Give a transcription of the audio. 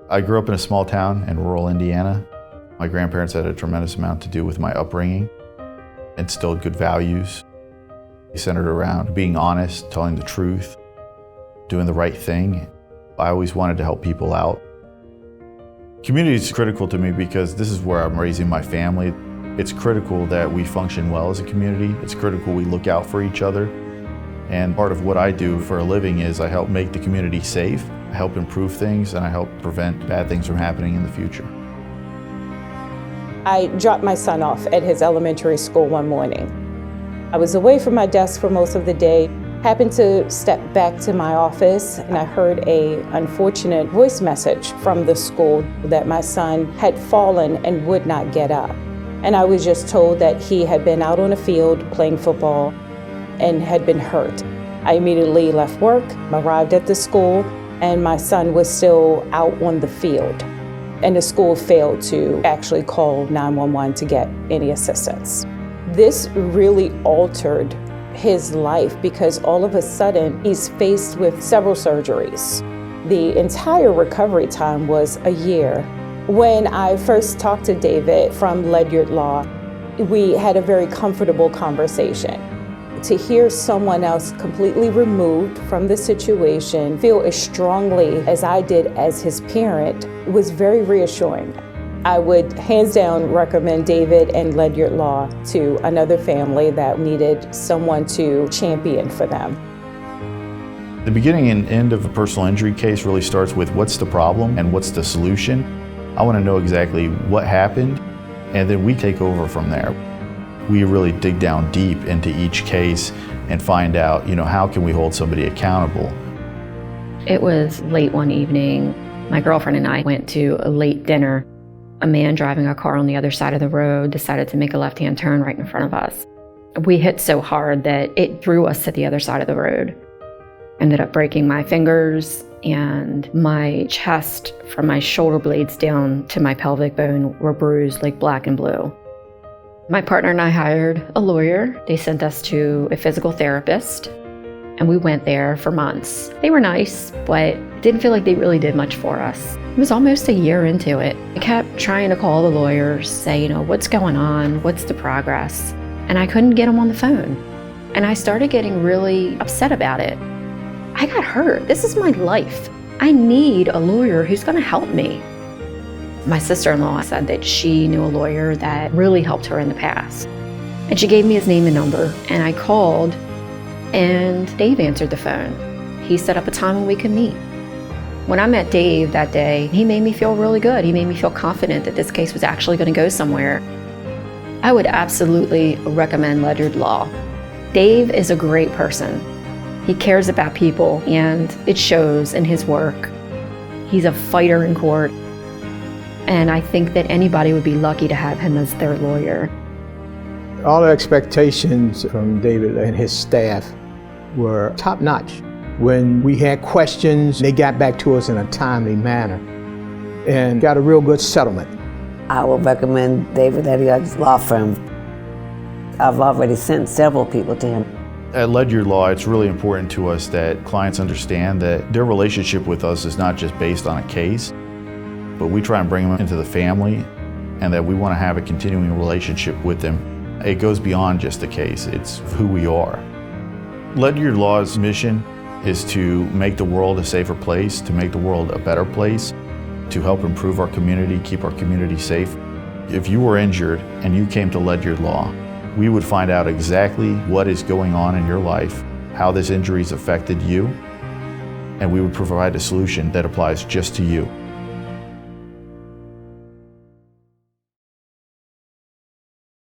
I grew up in a small town in rural Indiana. My grandparents had a tremendous amount to do with my upbringing, instilled good values, centered around being honest, telling the truth, doing the right thing. I always wanted to help people out. Community is critical to me because this is where I'm raising my family. It's critical that we function well as a community. It's critical we look out for each other. And part of what I do for a living is I help make the community safe, I help improve things, and I help prevent bad things from happening in the future. I dropped my son off at his elementary school one morning. I was away from my desk for most of the day, happened to step back to my office, and I heard an unfortunate voice message from the school that my son had fallen and would not get up. And I was just told that he had been out on a field playing football and had been hurt. I immediately left work, arrived at the school, and my son was still out on the field. And the school failed to actually call 911 to get any assistance. This really altered his life because all of a sudden he's faced with several surgeries. The entire recovery time was a year. When I first talked to David from Ledyard Law, we had a very comfortable conversation. To hear someone else completely removed from the situation feel as strongly as I did as his parent was very reassuring. I would hands down recommend David and Ledyard Law to another family that needed someone to champion for them. The beginning and end of a personal injury case really starts with what's the problem and what's the solution. I want to know exactly what happened, and then we take over from there. We really dig down deep into each case and find out, how can we hold somebody accountable? It was late one evening. My girlfriend and I went to a late dinner. A man driving a car on the other side of the road decided to make a left-hand turn right in front of us. We hit so hard that it threw us to the other side of the road. Ended up breaking my fingers, and my chest from my shoulder blades down to my pelvic bone were bruised like black and blue. My partner and I hired a lawyer. They sent us to a physical therapist, and we went there for months. They were nice, but didn't feel like they really did much for us. It was almost a year into it. I kept trying to call the lawyers, say, what's going on? What's the progress? And I couldn't get them on the phone. And I started getting really upset about it. I got hurt. This is my life. I need a lawyer who's gonna help me. My sister-in-law said that she knew a lawyer that really helped her in the past. And she gave me his name and number, and I called, and Dave answered the phone. He set up a time when we could meet. When I met Dave that day, he made me feel really good. He made me feel confident that this case was actually going to go somewhere. I would absolutely recommend Ledyard Law. Dave is a great person. He cares about people, and it shows in his work. He's a fighter in court. And I think that anybody would be lucky to have him as their lawyer. All the expectations from David and his staff were top-notch. When we had questions, they got back to us in a timely manner and got a real good settlement. I would recommend David Ledyard's law firm. I've already sent several people to him. At Ledyard Law, it's really important to us that clients understand that their relationship with us is not just based on a case, but we try and bring them into the family, and that we want to have a continuing relationship with them. It goes beyond just the case, it's who we are. Ledyard Law's mission is to make the world a safer place, to make the world a better place, to help improve our community, keep our community safe. If you were injured and you came to Ledyard Law, we would find out exactly what is going on in your life, how this injury's affected you, and we would provide a solution that applies just to you.